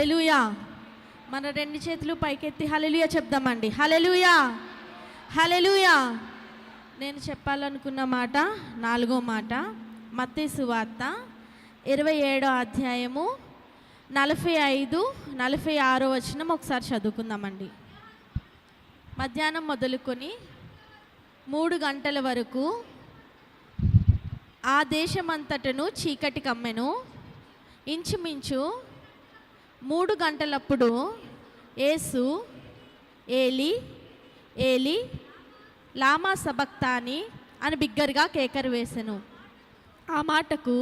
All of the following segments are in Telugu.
హల్లెలూయా. మన రెండు చేతులు పైకెత్తి హల్లెలూయా చెప్దామండి. హల్లెలూయా, హల్లెలూయా. నేను చెప్పాలనుకున్న మాట 4వ మాట, మత్తయి సువార్త 27వ అధ్యాయము 45-46 వచనం ఒకసారి చదువుకుందామండి. మధ్యాహ్నం మొదలుకొని 3 గంటల వరకు ఆ దేశమంతటను చీకటి కమ్మెను. ఇంచుమించు 3 గంటలప్పుడు యేసు ఏలి ఏలి లామా సబక్తాని అని బిగ్గరగా కేకరు వేసెను. ఆ మాటకు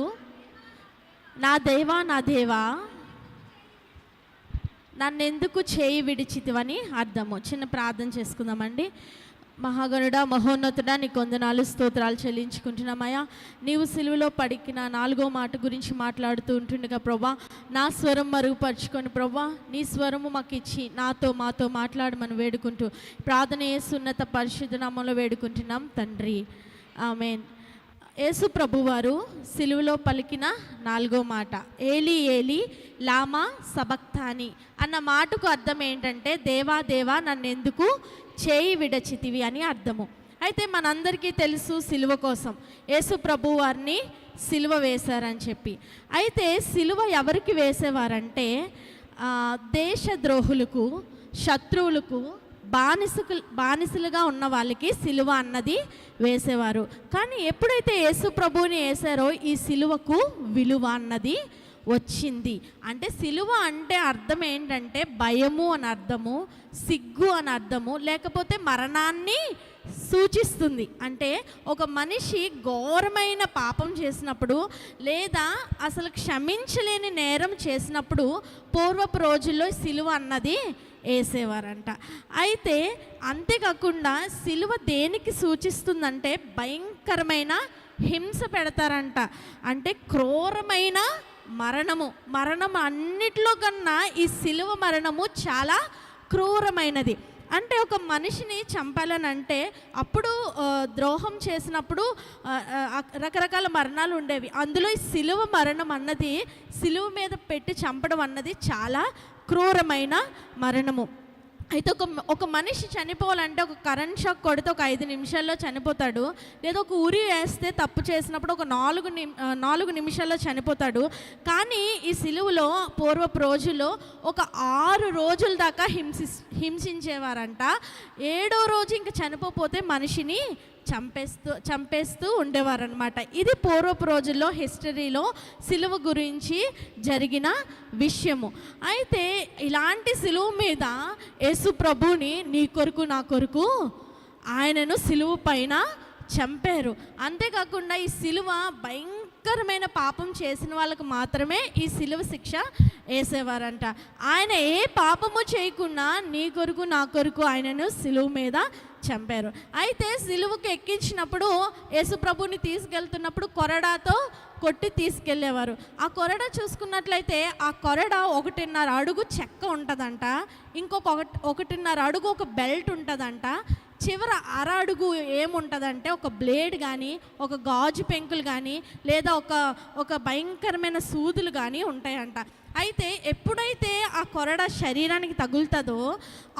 నా దేవా నా దేవా నన్నెందుకు చేయి విడిచితివని అర్థము. చిన్న ప్రార్థన చేసుకుందామండి. మహాగణుడా, మహోన్నతుడా, నీ కొందనాలు స్తోత్రాలు చెల్లించుకుంటున్నామయ్యా. నీవు సిలువలో పడికిన 4వ మాట గురించి మాట్లాడుతూ ఉంటుండగా ప్రభా, నా స్వరం మరుగుపరుచుకొని ప్రభా నీ స్వరము మాకు ఇచ్చి మాతో మాట్లాడమని వేడుకుంటూ ప్రార్థన యేసున్నత పరిశుద్ధ నామములో వేడుకుంటున్నాం తండ్రి, ఆమేన్. యేసు ప్రభువారు సిలువలో పలికిన 4వ మాట ఏలి ఏలి లామా సబక్తాని అన్న మాటకు అర్థం ఏంటంటే, దేవా దేవా నన్నెందుకు చేయి విడచితివి అని అర్థము. అయితే మనందరికీ తెలుసు సిలువ కోసం యేసు ప్రభు వారిని సిలువ వేశారని చెప్పి. అయితే సిలువ ఎవరికి వేసేవారంటే దేశద్రోహులకు, శత్రువులకు, బానిసలుగా ఉన్న వాళ్ళకి సిలువ అన్నది వేసేవారు. కానీ ఎప్పుడైతే యేసు ప్రభువుని వేశారో ఈ సిలువకు విలువ అన్నది వచ్చింది. అంటే సిలువ అంటే అర్థం ఏంటంటే భయము అని అర్థము, సిగ్గు అని అర్థము, లేకపోతే మరణాన్ని సూచిస్తుంది. అంటే ఒక మనిషి ఘోరమైన పాపం చేసినప్పుడు లేదా అసలు క్షమించలేని నేరం చేసినప్పుడు పూర్వపు రోజుల్లో సిలువ అన్నది వేసేవారంట. అయితే అంతేకాకుండా సిలువ దేనికి సూచిస్తుందంటే భయంకరమైన హింస పెడతారంట. అంటే క్రూరమైన మరణం అన్నిట్లో కన్నా ఈ సిలువ మరణము చాలా క్రూరమైనది. అంటే ఒక మనిషిని చంపాలనంటే అప్పుడు ద్రోహం చేసినప్పుడు రకరకాల మరణాలు ఉండేవి. అందులో ఈ సిలువ మరణం అన్నది, సిలువ మీద పెట్టి చంపడం అన్నది చాలా క్రూరమైన మరణము. అయితే ఒక మనిషి చనిపోవాలంటే ఒక కరెంట్ షాక్ కొడితే ఒక 5 నిమిషాల్లో చనిపోతాడు. లేదా ఒక ఉరి వేస్తే తప్పు చేసినప్పుడు ఒక 4 నిమిషాల్లో చనిపోతాడు. కానీ ఈ సిలువలో పూర్వపు రోజుల్లో ఒక 6 రోజుల దాకా హింసించేవారంట. 7వ రోజు ఇంకా చనిపోతే మనిషిని చంపేస్తూ ఉండేవారనమాట. ఇది పూర్వపు రోజుల్లో హిస్టరీలో సిలువ గురించి జరిగిన విషయము. అయితే ఇలాంటి సిలువ మీద యేసు ప్రభుని నీ కొరకు నా కొరకు ఆయనను సిలువ పైన చంపారు. అంతేకాకుండా ఈ సిలువ భయంకరమైన పాపం చేసిన వాళ్ళకు మాత్రమే ఈ సిలువ శిక్ష వేసేవారంట. ఆయన ఏ పాపము చేయకుండా నీ కొరకు నా కొరకు ఆయనను సిలువ మీద చంపారు. అయితే సిలువకు ఎక్కించినప్పుడు యేసు ప్రభుని తీసుకెళ్తున్నప్పుడు కొరడాతో కొట్టి తీసుకెళ్ళేవారు. ఆ కొరడ చూసుకున్నట్లయితే ఆ కొరడ 1.5 అడుగు చెక్క ఉంటుందంట, ఇంకొక 1.5 అడుగు ఒక బెల్ట్ ఉంటుందంట, చివర 1/2 అడుగు ఏముంటుందంటే ఒక బ్లేడ్ కానీ, ఒక గాజు పెంకులు కానీ, లేదా ఒక భయంకరమైన సూదులు కానీ ఉంటాయంట. అయితే ఎప్పుడైతే ఆ కొరడ శరీరానికి తగులుతుందో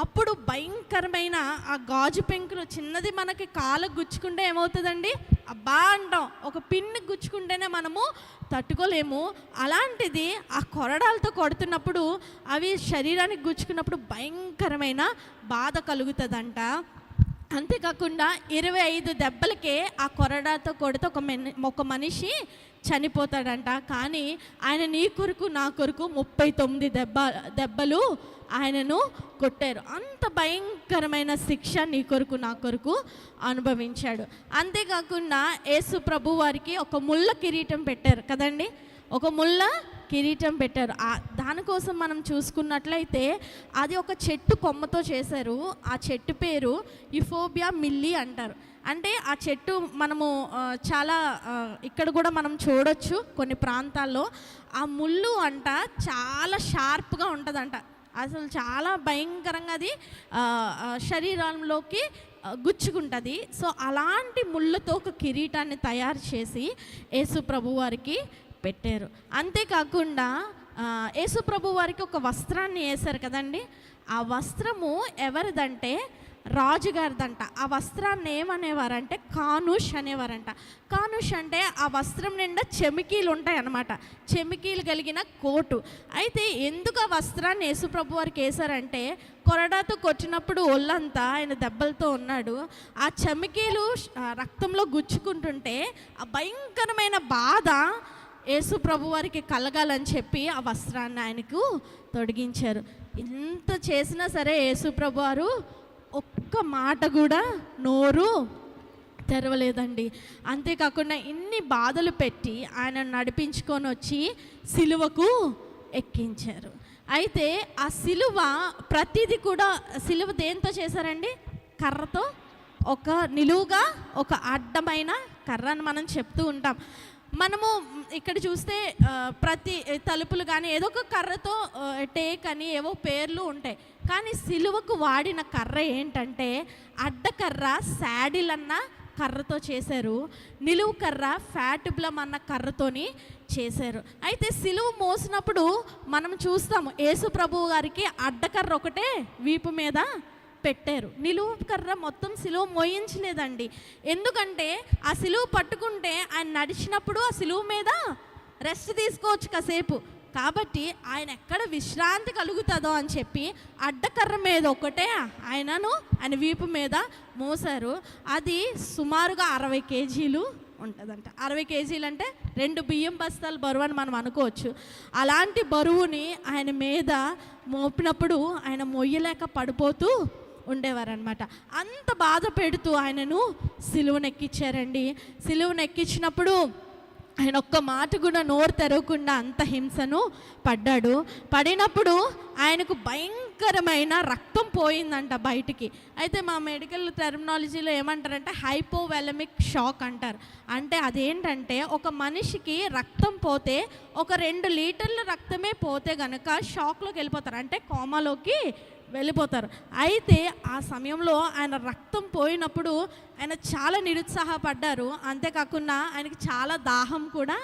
అప్పుడు భయంకరమైన ఆ గాజు పెంకులు చిన్నది మనకి కాళ్ళకు గుచ్చుకుంటే ఏమవుతుందండి, అబ్బా అంటాం. ఒక పిన్ను గుచ్చుకుంటేనే మనము తట్టుకోలేము. అలాంటిది ఆ కొరడాలతో కొడుతున్నప్పుడు అవి శరీరానికి గుచ్చుకున్నప్పుడు భయంకరమైన బాధ కలుగుతుందంట. అంతేకాకుండా 25 దెబ్బలకే ఆ కొరడాతో కొడితే ఒక మనిషి చనిపోతాడంట. కానీ ఆయన నీ కొరకు నా కొరకు 39 దెబ్బలు ఆయనను కొట్టారు. అంత భయంకరమైన శిక్ష నీ కొరకు నా కొరకు అనుభవించాడు. అంతేకాకుండా యేసు ప్రభు వారికి ఒక ముళ్ళ కిరీటం పెట్టారు కదండి, ఒక ముళ్ళ కిరీటం పెట్టారు. దానికోసం మనం చూసుకున్నట్లయితే అది ఒక చెట్టు కొమ్మతో చేశారు. ఆ చెట్టు పేరు యుఫోబియా మిల్లీ అంటారు. అంటే ఆ చెట్టు మనము చాలా ఇక్కడ కూడా మనం చూడొచ్చు కొన్ని ప్రాంతాల్లో. ఆ ముళ్ళు అంట చాలా షార్ప్గా ఉంటుందంట. అసలు చాలా భయంకరంగా అది శరీరంలోకి గుచ్చుకుంటుంది. సో అలాంటి ముళ్ళతో ఒక కిరీటాన్ని తయారు చేసి యేసు ప్రభు వారికి పెట్టారు. అంతేకాకుండా యేసు ప్రభు వారికి ఒక వస్త్రాన్ని వేశారు కదండి. ఆ వస్త్రము ఎవరిదంటే రాజుగారిదంట. ఆ వస్త్రాన్ని ఏమనేవారంటే కానుష్ అనేవారంట. కానుష్ అంటే ఆ వస్త్రం నిండా చెమికీలు ఉంటాయి అన్నమాట, చెమికీలు కలిగిన కోటు. అయితే ఎందుకు ఆ వస్త్రాన్ని యేసుప్రభు వారికి వేశారంటే, కొరడాతో కొట్టినప్పుడు ఒళ్ళంతా ఆయన దెబ్బలతో ఉన్నాడు, ఆ చెమికీలు రక్తంలో గుచ్చుకుంటుంటే ఆ భయంకరమైన బాధ యేసు ప్రభు వారికి కలగాలని చెప్పి ఆ వస్త్రాన్ని ఆయనకు తొడిగించారు. ఇంత చేసినా సరే యేసు ప్రభు వారు ఒక్క మాట కూడా నోరు తెరవలేదండి. అంతేకాకుండా ఇన్ని బాధలు పెట్టి ఆయన నడిపించుకొని వచ్చి సిలువకు ఎక్కించారు. అయితే ఆ సిలువ ప్రతిదీ కూడా, సిలువ దేంతో చేశారండి? కర్రతో, ఒక నిలువుగా ఒక అడ్డమైన కర్ర అని మనం చెప్తూ ఉంటాం. మనము ఇక్కడ చూస్తే ప్రతి తలుపులు కానీ ఏదో ఒక కర్రతో టేక్ అని ఏవో పేర్లు ఉంటాయి. కానీ సిలువకు వాడిన కర్ర ఏంటంటే అడ్డకర్ర, శాడిల్ అన్న కర్రతో చేశారు, నిలువు కర్ర ఫ్యాటుబ్లం అన్న కర్రతోని చేశారు. అయితే సిలువ మోసినప్పుడు మనం చూస్తాము యేసు ప్రభువు గారికి అడ్డకర్ర ఒకటే వీపు మీద పెట్టారు, నిలువు కర్ర మొత్తం సిలువ మోయించలేదండి. ఎందుకంటే ఆ సిలువ పట్టుకుంటే ఆయన నడిచినప్పుడు ఆ సిలువ మీద రెస్ట్ తీసుకోవచ్చు కాసేపు, కాబట్టి ఆయన ఎక్కడ విశ్రాంతి కలుగుతుందో అని చెప్పి అడ్డకర్ర మీద ఒకటే ఆయన వీపు మీద మోసారు. అది సుమారుగా 60 కేజీలు ఉంటుందంట. 60 కేజీలు అంటే 2 బియ్యం బస్తాల బరువు అని మనం అనుకోవచ్చు. అలాంటి బరువుని ఆయన మీద మోపినప్పుడు ఆయన మొయ్యలేక పడిపోతూ ఉండేవారనమాట. అంత బాధ పెడుతూ ఆయనను సిలువనెక్కించారండి. సిలువనెక్కించినప్పుడు ఆయన ఒక్క మాట కూడా నోరు తెరవకుండా అంత హింసను పడినప్పుడు ఆయనకు భయంకరమైన రక్తం పోయిందంట బయటికి. అయితే మా మెడికల్ టెర్మినాలజీలో ఏమంటారంటే హైపోవెలమిక్ షాక్ అంటారు. అంటే అదేంటంటే ఒక మనిషికి రక్తం పోతే, ఒక 2 లీటర్ల రక్తమే పోతే కనుక షాక్లోకి వెళ్ళిపోతారు, అంటే కోమాలోకి వెళ్ళిపోతారు. అయితే ఆ సమయంలో ఆయన రక్తం పోయినప్పుడు ఆయన చాలా నిరుత్సాహపడ్డారు. అంతేకాకుండా ఆయనకి చాలా దాహం కూడా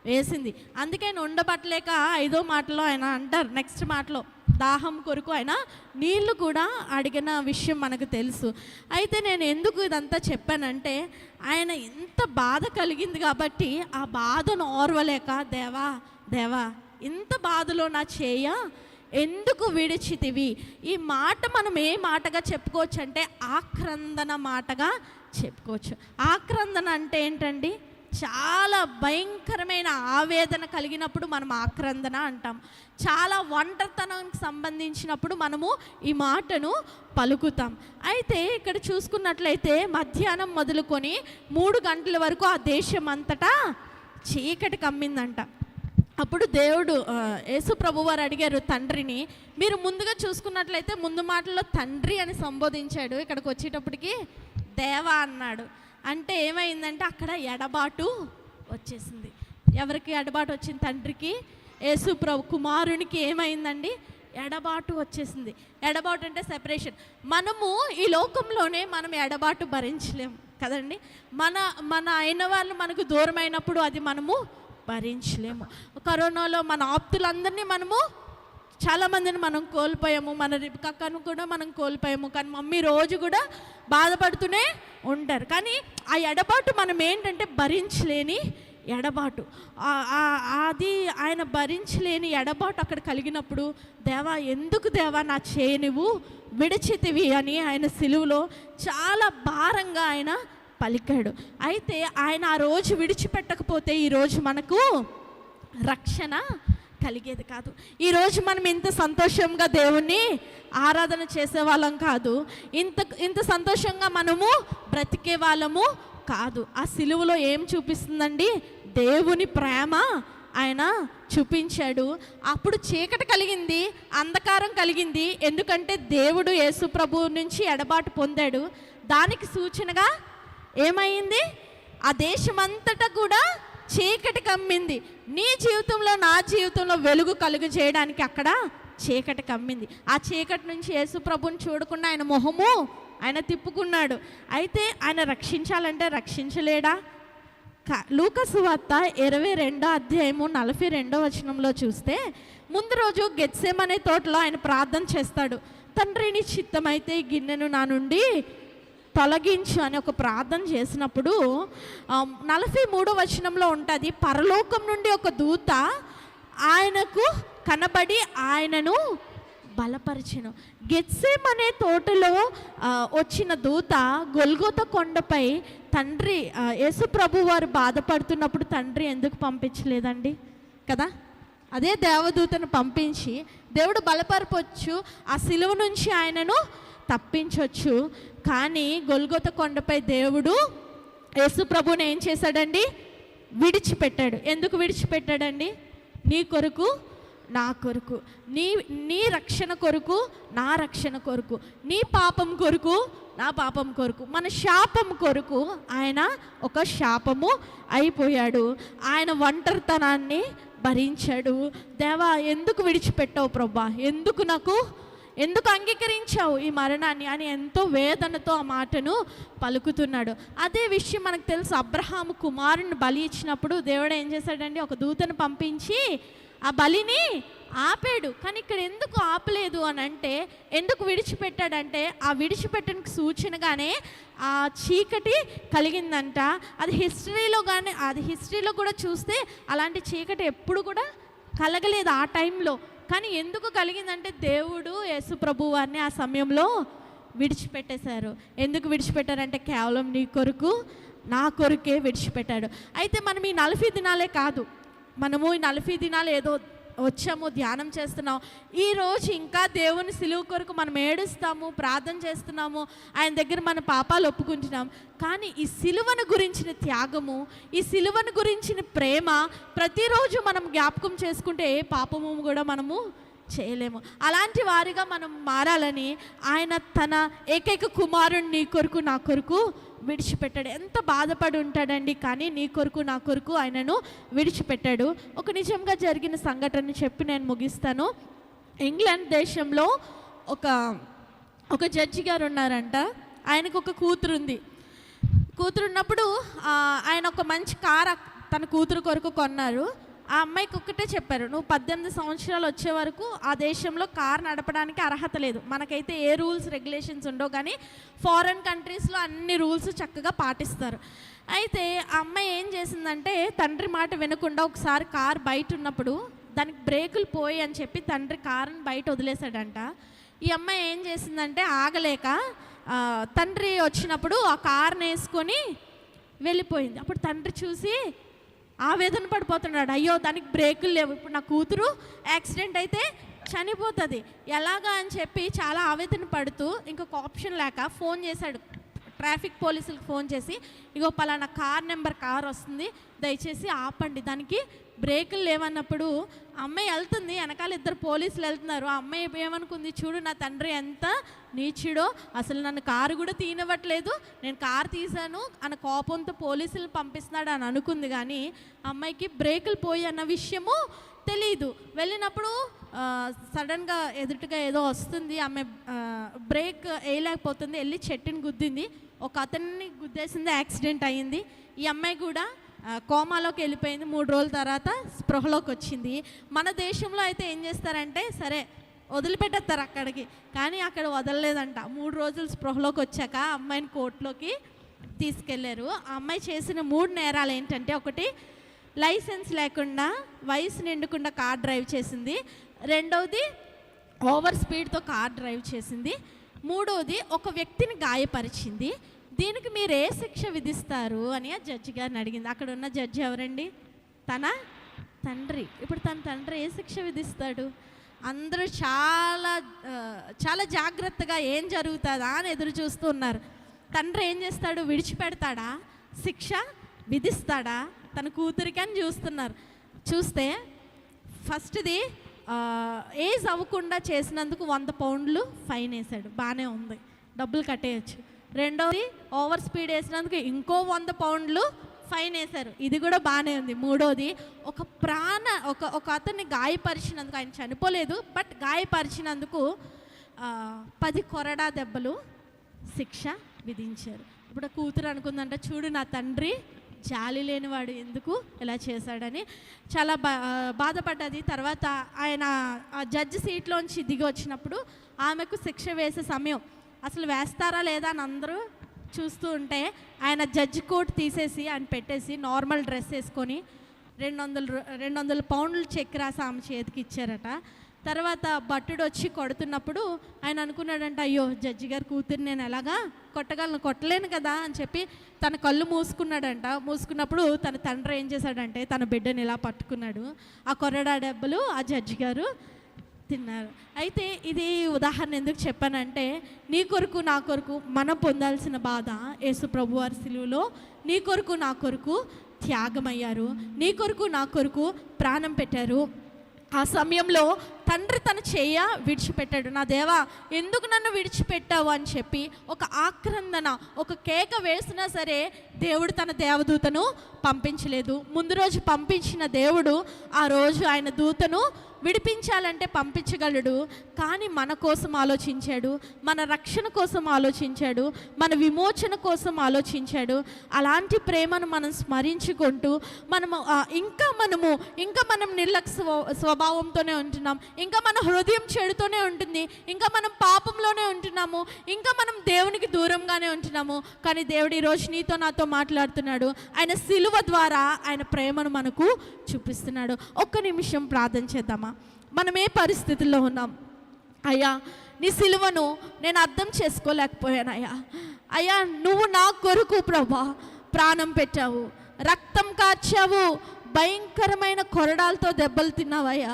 వేసింది. అందుకే ఆయన ఉండబట్టలేక 5వ మాటలో ఆయన అంటారు, నెక్స్ట్ మాటలో దాహం కొరకు ఆయన నీళ్లు కూడా అడిగిన విషయం మనకు తెలుసు. అయితే నేను ఎందుకు ఇదంతా చెప్పానంటే, ఆయన ఎంత బాధ కలిగింది కాబట్టి ఆ బాధను ఓర్వలేక, దేవా దేవా ఇంత బాధలో నా చేయ ఎందుకు విడిచితివి? ఈ మాట మనం ఏ మాటగా చెప్పుకోవచ్చు అంటే ఆక్రందన మాటగా చెప్పుకోవచ్చు. ఆక్రందన అంటే ఏంటండి? చాలా భయంకరమైన ఆవేదన కలిగినప్పుడు మనం ఆక్రందన అంటాం. చాలా ఒంటరితనానికి సంబంధించినప్పుడు మనము ఈ మాటను పలుకుతాం. అయితే ఇక్కడ చూసుకున్నట్లయితే మధ్యాహ్నం మొదలుకొని 3 గంటల వరకు ఆ దేశం అంతటా చీకటి కమ్మిందంట. అప్పుడు దేవుడు యేసు ప్రభువారు అడిగారు తండ్రిని. మీరు ముందుగా చూసుకున్నట్లయితే ముందు మాటల్లో తండ్రి అని సంబోధించాడు, ఇక్కడికి వచ్చేటప్పటికి దేవా అన్నాడు. అంటే ఏమైందంటే అక్కడ ఎడబాటు వచ్చేసింది. ఎవరికి ఎడబాటు వచ్చింది? తండ్రికి. యేసు ప్రభు కుమారునికి ఏమైందండి? ఎడబాటు వచ్చేసింది. ఎడబాటు అంటే సెపరేషన్. మనము ఈ లోకంలోనే మనం ఎడబాటు భరించలేము కదండి. మన అయిన వాళ్ళు మనకు దూరమైనప్పుడు అది మనము భరించలేము. కరోనాలో మన ఆప్తులందరినీ మనము చాలామందిని మనం కోల్పోయాము. మన రిబ్కాను కూడా మనం కోల్పోయాము. కానీ మమ్మీ రోజు కూడా బాధపడుతూనే ఉంటారు. కానీ ఆ ఎడబాటు మనం ఏంటంటే భరించలేని ఎడబాటు. అది ఆయన భరించలేని ఎడబాటు అక్కడ కలిగినప్పుడు, దేవా ఎందుకు దేవా నా చేయి నువ్వు విడిచితివి అని ఆయన సిలువలో చాలా భారంగా ఆయన పలికాడు. అయితే ఆయన ఆ రోజు విడిచిపెట్టకపోతే ఈరోజు మనకు రక్షణ కలిగేది కాదు. ఈరోజు మనం ఇంత సంతోషంగా దేవుణ్ణి ఆరాధన చేసే వాళ్ళం కాదు, ఇంత సంతోషంగా మనము బ్రతికే వాళ్ళము కాదు. ఆ సిలువలో ఏం చూపిస్తుందండి? దేవుని ప్రేమ ఆయన చూపించాడు. అప్పుడు చీకటి కలిగింది, అంధకారం కలిగింది. ఎందుకంటే దేవుడు యేసు ప్రభువు నుంచి ఎడబాటు పొందాడు. దానికి సూచనగా ఏమైంది? ఆ దేశమంతటా కూడా చీకటి కమ్మింది. నీ జీవితంలో, నా జీవితంలో వెలుగు కలుగు చేయడానికి అక్కడ చీకటి కమ్మింది. ఆ చీకటి నుంచి యేసు ప్రభుని చూడకుండా ఆయన మొహము ఆయన తిప్పుకున్నాడు. అయితే ఆయన రక్షించాలంటే రక్షించలేడా? లూకాసు వార్త 22వ అధ్యాయము 42వ వచనంలో చూస్తే, ముందు రోజు గెత్సేమనే తోటలో ఆయన ప్రార్థన చేస్తాడు. తండ్రి నీ చిత్తమైతే ఈ గిన్నెను నా నుండి తొలగించు అని ఒక ప్రార్థన చేసినప్పుడు 43వ వచనంలో ఉంటుంది, పరలోకం నుండి ఒక దూత ఆయనకు కనబడి ఆయనను బలపరిచెను. గెత్సేమనే తోటలో వచ్చిన దూత గొల్గొతా కొండపై తండ్రి యేసు ప్రభు వారు బాధపడుతున్నప్పుడు తండ్రి ఎందుకు పంపించలేదండి కదా? అదే దేవదూతను పంపించి దేవుడు బలపరపొచ్చు, ఆ సిలువ నుంచి ఆయనను తప్పించవచ్చు. కానీ గొల్గొతా కొండపై దేవుడు యేసు ప్రభుని ఏం చేశాడండి? విడిచిపెట్టాడు. ఎందుకు విడిచిపెట్టాడండి? నీ కొరకు, నా కొరకు, నీ రక్షణ కొరకు, నా రక్షణ కొరకు, నీ పాపం కొరకు, నా పాపం కొరకు, మన శాపం కొరకు ఆయన ఒక శాపము అయిపోయాడు. ఆయన ఒంటరితనాన్ని భరించాడు. దేవా ఎందుకు విడిచిపెట్టావు ప్రభా? ఎందుకు అంగీకరించావు ఈ మరణాన్ని అని ఎంతో వేదనతో ఆ మాటను పలుకుతున్నాడు. అదే విషయం మనకు తెలుసు. అబ్రహాము కుమారుని బలి ఇచ్చినప్పుడు దేవుడు ఏం చేశాడండి? ఒక దూతను పంపించి ఆ బలిని ఆపాడు. కానీ ఇక్కడ ఎందుకు ఆపలేదు అని అంటే, ఎందుకు విడిచిపెట్టాడంటే, ఆ విడిచిపెట్టడానికి సూచనగానే ఆ చీకటి కలిగిందంట. అది హిస్టరీలో కూడా చూస్తే అలాంటి చీకటి ఎప్పుడు కూడా కలగలేదు ఆ టైంలో. కానీ ఎందుకు కలిగిందంటే, దేవుడు యేసు ప్రభు వారిని ఆ సమయంలో విడిచిపెట్టేశారు. ఎందుకు విడిచిపెట్టారంటే, కేవలం నీ కొరకు, నా కొరకే విడిచిపెట్టాడు. అయితే మనం ఈ 40 దినాలే కాదు, మనము ఈ 40 దినాలు ఏదో వచ్చాము, ధ్యానం చేస్తున్నాం. ఈరోజు ఇంకా దేవుని సిలువ కొరకు మనం ఏడుస్తాము, ప్రార్థన చేస్తున్నాము, ఆయన దగ్గర మన పాపాలు ఒప్పుకుంటున్నాం. కానీ ఈ సిలువను గురించిన త్యాగము, ఈ సిలువను గురించిన ప్రేమ ప్రతిరోజు మనం జ్ఞాపకం చేసుకుంటే ఏ పాపము కూడా మనము చేయలేము. అలాంటి వారిగా మనం మారాలని ఆయన తన ఏకైక కుమారుని నీ కొరకు, నా కొరకు విడిచిపెట్టాడు. ఎంత బాధపడి ఉంటాడండి. కానీ నీ కొరకు, నా కొరకు ఆయనను విడిచిపెట్టాడు. ఒక నిజంగా జరిగిన సంఘటన చెప్పి నేను ముగిస్తాను. ఇంగ్లాండ్ దేశంలో ఒక జడ్జి గారు ఉన్నారంట. ఆయనకు ఒక కూతురుంది. కూతురున్నప్పుడు ఆయన ఒక మంచి కార్ తన కూతురు కొరకు కొన్నారు. ఆ అమ్మాయికి ఒక్కటే చెప్పారు, నువ్వు 18 సంవత్సరాలు వచ్చే వరకు ఆ దేశంలో కార్ నడపడానికి అర్హత లేదు. మనకైతే ఏ రూల్స్ రెగ్యులేషన్స్ ఉండవు, కానీ ఫారెన్ కంట్రీస్లో అన్ని రూల్స్ చక్కగా పాటిస్తారు. అయితే ఆ అమ్మాయి ఏం చేసిందంటే, తండ్రి మాట వినకుండా ఒకసారి కార్ బయట ఉన్నప్పుడు దానికి బ్రేకులు పోయి అని చెప్పి తండ్రి కారుని బయట వదిలేశాడంట. ఈ అమ్మాయి ఏం చేసిందంటే, ఆగలేక తండ్రి వచ్చినప్పుడు ఆ కార్ని వేసుకొని వెళ్ళిపోయింది. అప్పుడు తండ్రి చూసి ఆవేదన పడిపోతున్నాడు. అయ్యో దానికి బ్రేకులు లేవు, ఇప్పుడు నా కూతురు యాక్సిడెంట్ అయితే చనిపోతుంది ఎలాగా అని చెప్పి చాలా ఆవేదన పడుతూ ఇంకొక ఆప్షన్ లేక ఫోన్ చేశాడు. ట్రాఫిక్ పోలీసులకు ఫోన్ చేసి, ఇగో పలానా కార్ వస్తుంది, దయచేసి ఆపండి, దానికి బ్రేకులు లేవన్నప్పుడు అమ్మాయి వెళ్తుంది, వెనకాల 2 పోలీసులు వెళ్తున్నారు. ఆ అమ్మాయి ఏమనుకుంది, చూడు నా తండ్రి ఎంత నీచుడో, అసలు నన్ను కారు కూడా తీనివ్వట్లేదు, నేను కారు తీశాను అన్న కోపంతో పోలీసులు పంపిస్తున్నాడు అని అనుకుంది. కానీ అమ్మాయికి బ్రేకులు పోయి అన్న విషయము తెలీదు. వెళ్ళినప్పుడు సడన్గా ఎదుటిగా ఏదో వస్తుంది, ఆమె బ్రేక్ వేయలేకపోతుంది, వెళ్ళి చెట్టుని గుద్దింది. ఒక అతన్ని గుద్దేసింది, యాక్సిడెంట్ అయ్యింది. ఈ అమ్మాయి కూడా కోమాలోకి వెళ్ళిపోయింది. 3 రోజుల తర్వాత స్పృహలోకి వచ్చింది. మన దేశంలో అయితే ఏం చేస్తారంటే, సరే వదిలిపెట్టేస్తారు అక్కడికి, కానీ అక్కడ వదలలేదంట. 3 రోజులు స్పృహలోకి వచ్చాక అమ్మాయిని కోర్టులోకి తీసుకెళ్లారు. ఆ అమ్మాయి చేసిన 3 నేరాలు ఏంటంటే, ఒకటి లైసెన్స్ లేకుండా వయసు నిండకుండా కార్ డ్రైవ్ చేసింది, రెండవది ఓవర్ స్పీడ్తో కార్ డ్రైవ్ చేసింది, మూడవది ఒక వ్యక్తిని గాయపరిచింది. దీనికి మీరు ఏ శిక్ష విధిస్తారు అని ఆ జడ్జి గారిని అడిగింది. అక్కడ ఉన్న జడ్జి ఎవరండి? తన తండ్రి. ఇప్పుడు తన తండ్రి ఏ శిక్ష విధిస్తాడు? అందరూ చాలా జాగ్రత్తగా ఏం జరుగుతుందా అని ఎదురు చూస్తూ ఉన్నారు. తండ్రి ఏం చేస్తాడు? విడిచిపెడతాడా? శిక్ష విధిస్తాడా తన కూతురికి అని చూస్తే ఫస్ట్ది ఏజ్ అవ్వకుండా చేసినందుకు 100 పౌండ్లు ఫైన్ వేశాడు. బాగానే ఉంది, డబ్బులు కట్టేయచ్చు. రెండవది ఓవర్ స్పీడ్ వేసినందుకు ఇంకో 100 పౌండ్లు ఫైన్ వేశారు, ఇది కూడా బాగానే ఉంది. మూడోది ఒక అతన్ని గాయపరిచినందుకు, ఆయన చనిపోలేదు బట్ గాయపరిచినందుకు 10 కొరడా దెబ్బలు శిక్ష విధించారు. ఇప్పుడు కూతురు అనుకుందంట, చూడు నా తండ్రి జాలి లేనివాడు ఎందుకు ఇలా చేశాడని చాలా బాధపడ్డది. తర్వాత ఆయన ఆ జడ్జి సీట్లోంచి దిగి వచ్చినప్పుడు ఆమెకు శిక్ష వేసే సమయం, అసలు వేస్తారా లేదా అని అందరూ చూస్తూ ఉంటే ఆయన జడ్జి కోట్ తీసేసి ఆయన పెట్టేసి నార్మల్ డ్రెస్ వేసుకొని 200 పౌండ్లు చెక్ రాసి ఆమె చేతికి ఇచ్చారట. తర్వాత భట్టుడు వచ్చి కొడుతున్నప్పుడు ఆయన అనుకున్నాడంట, అయ్యో జడ్జి గారి కూతురు నేను ఎలాగా కొట్టలేను కదా అని చెప్పి తన కళ్ళు మూసుకున్నాడంట. మూసుకున్నప్పుడు తన తండ్రి ఏం చేశాడంటే తన బిడ్డని ఇలా పట్టుకున్నాడు. ఆ కొరడా దెబ్బలు ఆ జడ్జి గారు తిన్నారు. అయితే ఇది ఉదాహరణ ఎందుకు చెప్పానంటే, నీ కొరకు నా కొరకు మనం పొందాల్సిన బాధ యేసు ప్రభు వారి సిలువలో నీ కొరకు నా కొరకు త్యాగమయ్యారు, నీ కొరకు నా కొరకు ప్రాణం పెట్టారు. ఆ సమయంలో తండ్రి తన చెయ్య విడిచిపెట్టాడు. నా దేవా ఎందుకు నన్ను విడిచిపెట్టావు అని చెప్పి ఒక ఆక్రందన, ఒక కేక వేసినా సరే దేవుడు తన దేవదూతను పంపించలేదు. ముందు రోజు పంపించిన దేవుడు ఆ రోజు ఆయన దూతను విడిపించాలంటే పంపించగలడు, కానీ మన కోసం ఆలోచించాడు, మన రక్షణ కోసం ఆలోచించాడు, మన విమోచన కోసం ఆలోచించాడు. అలాంటి ప్రేమను మనం స్మరించుకుంటూ ఇంకా మనం నిర్లక్ష్య స్వభావంతోనే ఉంటున్నాం, ఇంకా మన హృదయం చెడుతోనే ఉంటుంది, ఇంకా మనం పాపంలోనే ఉంటున్నాము, ఇంకా మనం దేవునికి దూరంగానే ఉంటున్నాము. కానీ దేవుడు ఈరోజు నీతో నాతో మాట్లాడుతున్నాడు. ఆయన సిలువ ద్వారా ఆయన ప్రేమను మనకు చూపిస్తున్నాడు. ఒక్క నిమిషం ప్రార్థన చేద్దామా? మనం ఏ పరిస్థితుల్లో ఉన్నాం? అయ్యా నీ సిలువను నేను అర్థం చేసుకోలేకపోయానయ్యా. అయ్యా నువ్వు నా కొరకు ప్రభా ప్రాణం పెట్టావు, రక్తం కార్చావు, భయంకరమైన కొరడాలతో దెబ్బలు తిన్నావయ్యా,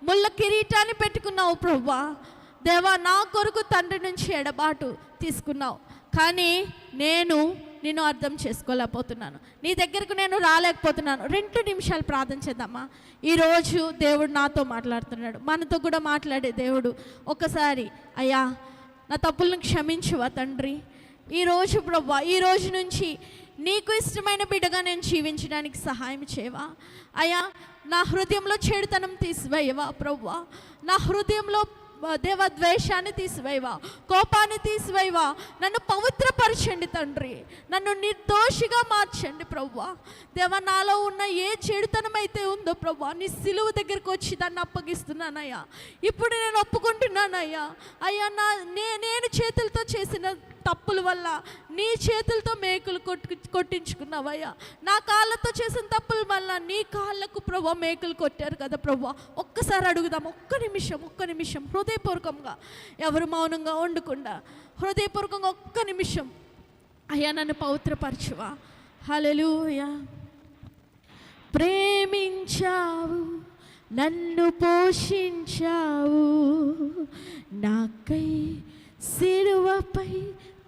ముళ్ళ కిరీటాన్ని పెట్టుకున్నావు ప్రభా. దేవా నా కొరకు తండ్రి నుంచి ఎడబాటు తీసుకున్నావు, కానీ నేను అర్థం చేసుకోలేకపోతున్నాను, నీ దగ్గరకు నేను రాలేకపోతున్నాను. 2 నిమిషాలు ప్రార్థన చేద్దామా? ఈరోజు దేవుడు నాతో మాట్లాడుతున్నాడు, మనతో కూడా మాట్లాడే దేవుడు. ఒకసారి అయ్యా నా తప్పులను క్షమించువా తండ్రి, ఈరోజు ప్రభా ఈ రోజు నుంచి నీకు ఇష్టమైన బిడ్డగా నేను జీవించడానికి సహాయం చేయవా అయ్యా. నా హృదయంలో చెడుతనం తీసివేయవా ప్రభువా, నా హృదయంలో దేవ ద్వేషాన్ని తీసివేయవా, కోపాన్ని తీసివేయవా. నన్ను పవిత్రపరచండి తండ్రి, నన్ను నిర్దోషిగా మార్చండి ప్రభువా. దేవ నాలో ఉన్న ఏ చెడుతనం అయితే ఉందో ప్రభువా, నీ సిలువ దగ్గరికి వచ్చి దాన్ని అప్పగిస్తున్నానయ్యా. ఇప్పుడు నేను ఒప్పుకుంటున్నానయ్యా. అయ్యా నేను చేతులతో చేసిన తప్పుల వల్ల నీ చేతులతో మేకులు కొట్టించుకున్నావయ్యా. నా కాళ్ళతో చేసిన తప్పుల వల్ల నీ కాళ్ళకు ప్రభా మేకులు కొట్టారు కదా ప్రభా. ఒక్కసారి అడుగుదాం, ఒక్క నిమిషం హృదయపూర్వకంగా, ఎవరు మౌనంగా ఉండకుండా హృదయపూర్వకంగా ఒక్క నిమిషం. అయ్యా నన్ను పవిత్రపరచువా. హల్లెలూయా. ప్రేమించావు, నన్ను పోషించావు, నాకై సిలువపై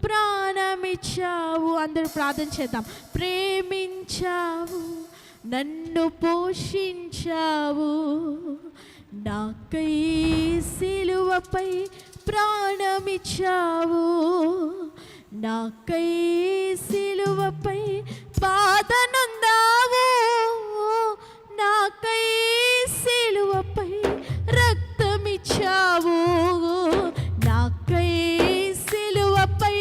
ప్రాణమిచ్చావు. అందరూ ప్రార్థన చేద్దాం. ప్రేమించావు, నన్ను పోషించావు, నాకై సిలువపై ప్రాణమిచ్చావు, నాకై సిలువపై బాధనుందావు, నాకై సిలువపై రక్తమిచ్చావు, నాకై సిలువపై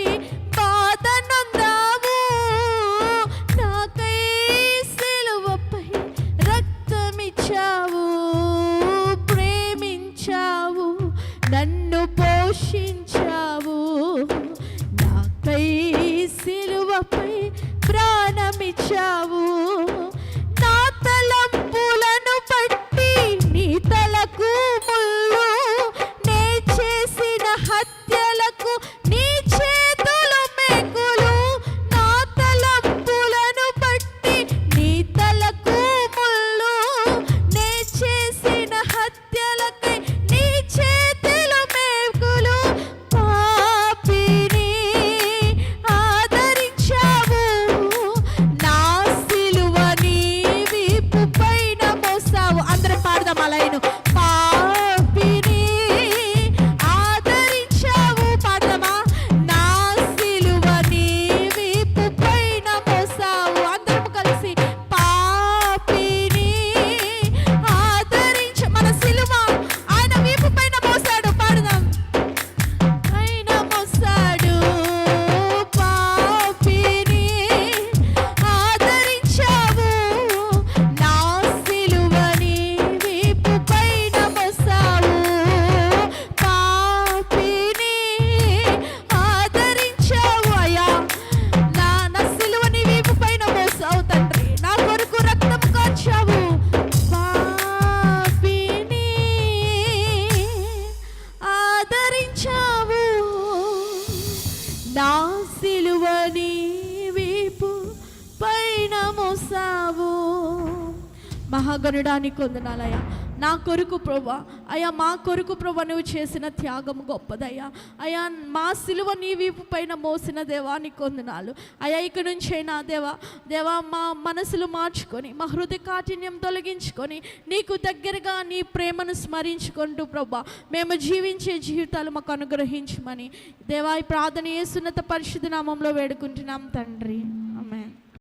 బాధనుందావు, నాకై సిలువపై రక్తమిచ్చావు. ప్రేమించావు, నన్ను పోషించావు, నాకై సిలువపై ప్రాణమిచ్చావు, నా తలంపులను మహాగణుడానికి వందనాలయ్యా. నా కొరకు ప్రభా, అయ్యా మా కొరకు ప్రభా నువ్వు చేసిన త్యాగం గొప్పదయ్యా. అయ్యా మా సిలువ నీ వీపు పైన మోసిన దేవానికి వందనాలు అయ్యా. ఇక నుంచైనా దేవా మా మనసులు మార్చుకొని, మా హృదయ కాఠిన్యం తొలగించుకొని, నీకు దగ్గరగా నీ ప్రేమను స్మరించుకుంటూ ప్రభా మేము జీవించే జీవితాలు మాకు అనుగ్రహించమని దేవా ఈ ప్రార్థన యేసున్నత పరిశుద్ధ నామంలో వేడుకుంటున్నాం తండ్రి. ఆమేన్.